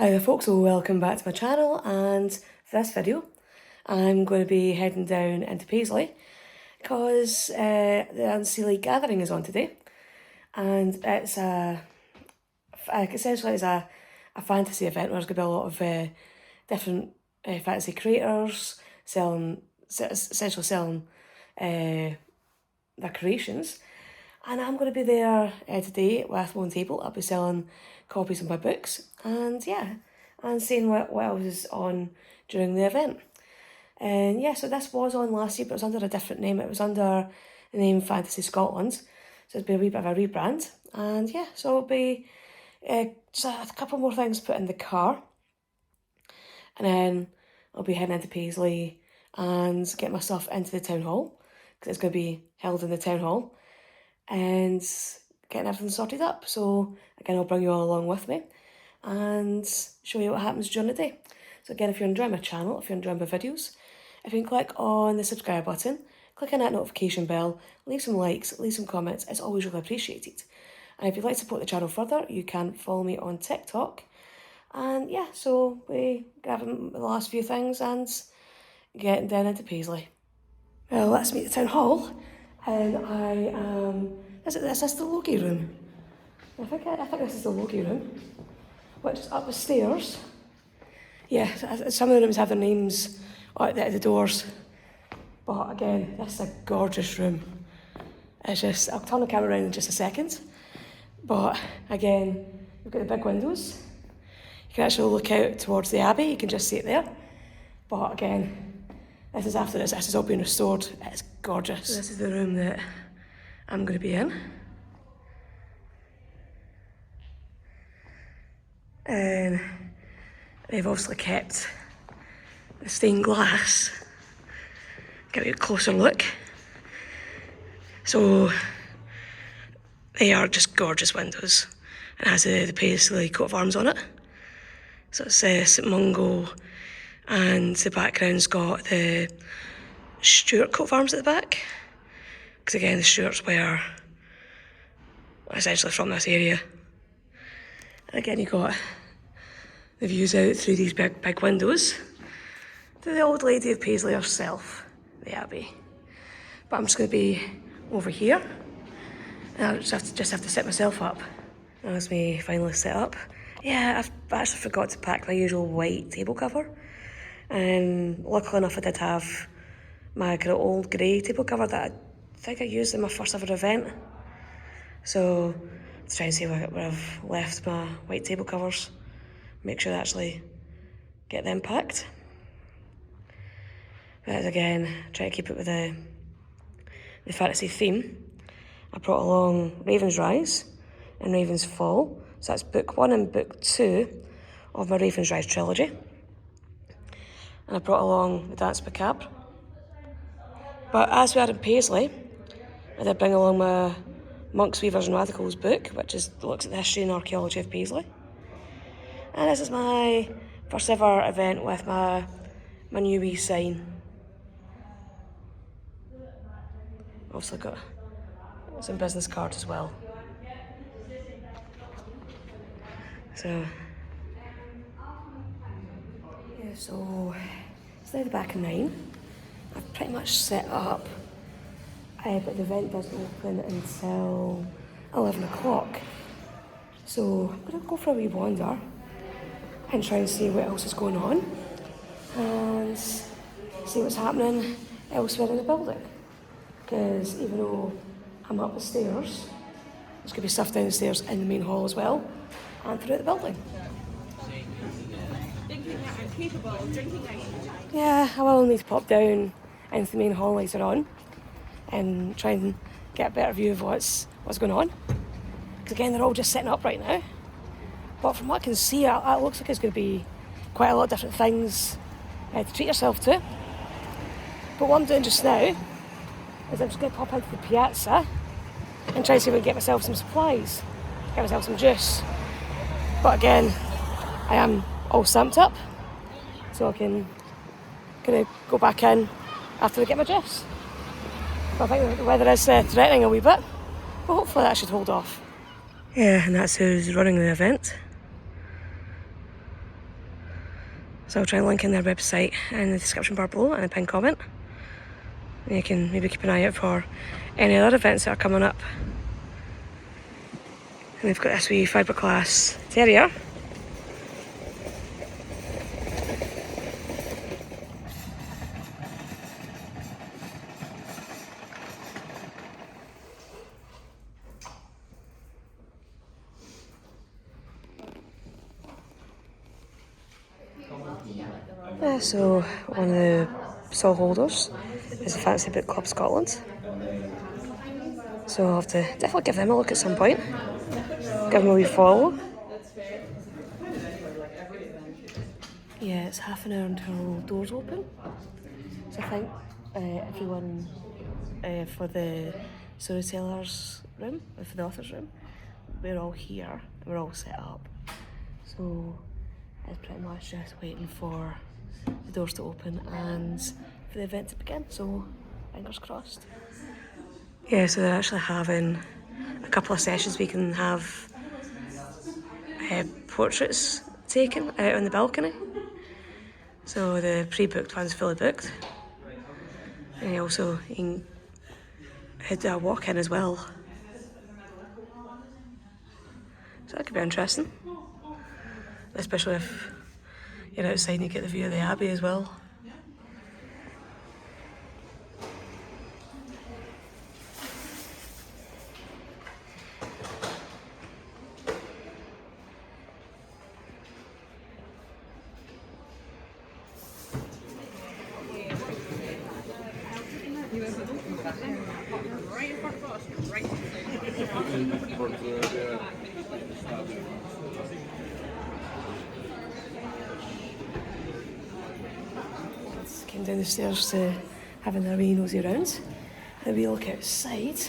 Hi there folks, so welcome back to my channel, and for this video I'm going to be heading down into Paisley because the Unseelie Gathering is on today, and it's essentially it's a fantasy event where there's going to be a lot of different fantasy creators essentially selling their creations. And I'm going to be there today with one table. I'll be selling copies of my books and seeing what else is on during the event. And yeah, so this was on last year, but it was under a different name. It was under the name Fantasy Scotland. So it's been a wee bit of a rebrand. And yeah, so it'll be just a couple more things put in the car. And then I'll be heading into Paisley and get my stuff into the town hall, because it's going to be held in the town hall, and getting everything sorted up. So again, I'll bring you all along with me and show you what happens during the day. So again, if you're enjoying my channel, if you're enjoying my videos, if you can click on the subscribe button, click on that notification bell, leave some likes, leave some comments, it's always really appreciated. And if you'd like to support the channel further, you can follow me on TikTok. And yeah, so we grabbing the last few things and getting down into Paisley. Well, let's meet the town hall. And I am, is this the Logie room? I think this is the Logie room, which is up the stairs. Yeah, some of the rooms have their names out at the doors. But again, this is a gorgeous room. It's just, I'll turn the camera around in just a second. But again, we've got the big windows. You can actually look out towards the Abbey, you can just see it there. But again, this is after this has all been restored. It's gorgeous. So this is the room that I'm going to be in. And they've obviously kept the stained glass. Give you a closer look. So they are just gorgeous windows. It has the Paisley coat of arms on it. So it's St Mungo, and the background's got the Stuart coat of arms at the back. Because again, the Stuarts were essentially from this area. And again, you got the views out through these big windows to the old lady of Paisley herself, the Abbey. But I'm just going to be over here, and I just have to set myself up. As we finally set up. Yeah, I've actually forgot to pack my usual white table cover. And luckily enough, I did have my old grey table cover that I think I used in my first ever event. So let's try and see where I've left my white table covers. Make sure to actually get them packed. But again, try to keep it with the fantasy theme. I brought along Raven's Rise and Raven's Fall. So that's book 1 and book 2 of my Raven's Rise trilogy. And I brought along the Dance Macabre. But as we had in Paisley, I did bring along my Monks, Weavers and Radicals book, which looks at the history and archaeology of Paisley. And this is my first ever event with my new wee sign. Also got some business cards as well. So yeah, so it's now the back of 9. I've pretty much set up, but the event doesn't open until 11 o'clock. So I'm going to go for a wee wander and try and see what else is going on and see what's happening elsewhere in the building. Because even though I'm up the stairs, there's going to be stuff down the stairs in the main hall as well and throughout the building. Yeah, I will need to pop down into the main hall later on and try and get a better view of what's going on. Because again, they're all just setting up right now. But from what I can see, it looks like it's going to be quite a lot of different things to treat yourself to. But what I'm doing just now is I'm just going to pop into the piazza and try to see if I can get myself some supplies, get myself some juice. But again, I am all stamped up, so I can kind of go back in after I get my juice. But I think the weather is threatening a wee bit, but hopefully that should hold off. Yeah, and that's who's running the event. So I'll try and link in their website in the description bar below and a pinned comment. And you can maybe keep an eye out for any other events that are coming up. And they've got this wee fiberglass terrier. So one of the stall holders is the Fantasy Book Club Scotland. So I'll have to definitely give them a look at some point. Give them a wee follow. Yeah, it's half an hour until doors open. So I think everyone for the storytellers room, for the authors room, we're all here and we're all set up. So it's pretty much just waiting for the doors to open and for the event to begin, so fingers crossed. Yeah, so they're actually having a couple of sessions we can have portraits taken out on the balcony. So the pre-booked one's fully booked. And also you can head a walk-in as well. So that could be interesting. Especially if you're outside and you get the view of the Abbey as well. Came down the stairs to having a wee nosy round. And we look outside,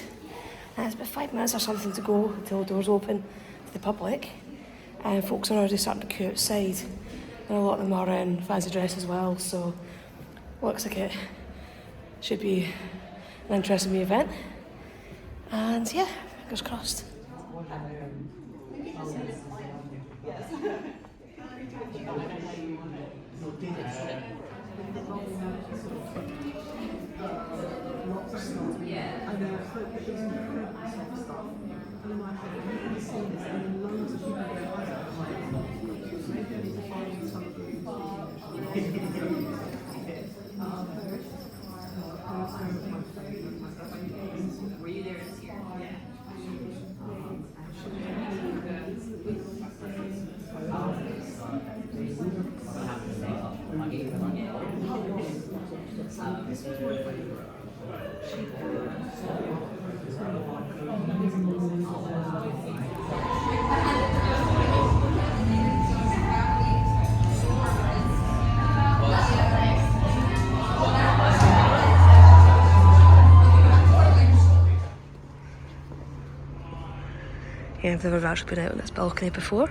and it's about 5 minutes or something to go until the doors open to the public. And folks are already starting to queue outside. And a lot of them are in fancy dress as well, so looks like it should be an interesting wee event. And yeah, fingers crossed. Yeah, I've never actually been out on this balcony before.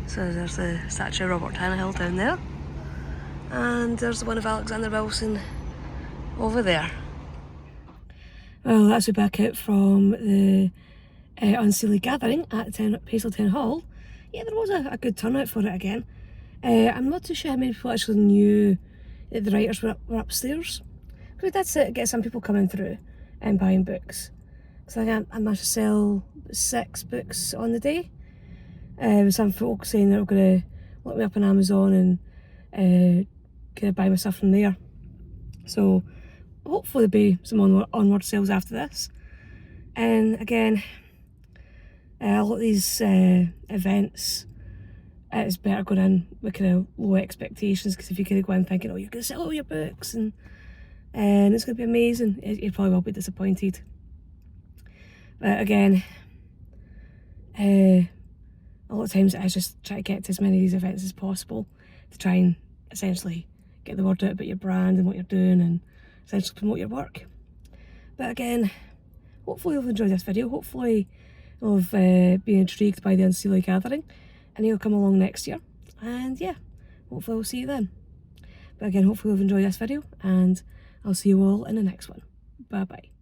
So there's the statue of Robert Tannehill down there. And there's the one of Alexander Wilson over there. Well, that's back out from the Unseelie Gathering at Paisley Town Hall. Yeah, there was a good turnout for it again. I'm not too sure how many people actually knew that the writers were upstairs. Because we did get some people coming through and buying books. So I managed to sell 6 books on the day. With some folks saying they're going to look me up on Amazon and kind of buy my stuff from there. So hopefully there'll be some onward sales after this. And again, a lot of these events, it's better going in with kind of low expectations, because if you kind of go in thinking, oh, you're going to sell all your books and it's going to be amazing, you probably will be disappointed. But again, a lot of times I just try to get to as many of these events as possible to try and essentially get the word out about your brand and what you're doing and essentially promote your work. But again, hopefully you'll enjoy this video. Hopefully of being intrigued by the Unseelie Gathering, and he'll come along next year. And yeah, hopefully we'll see you then. But again, hopefully you've enjoyed this video, and I'll see you all in the next one. Bye bye.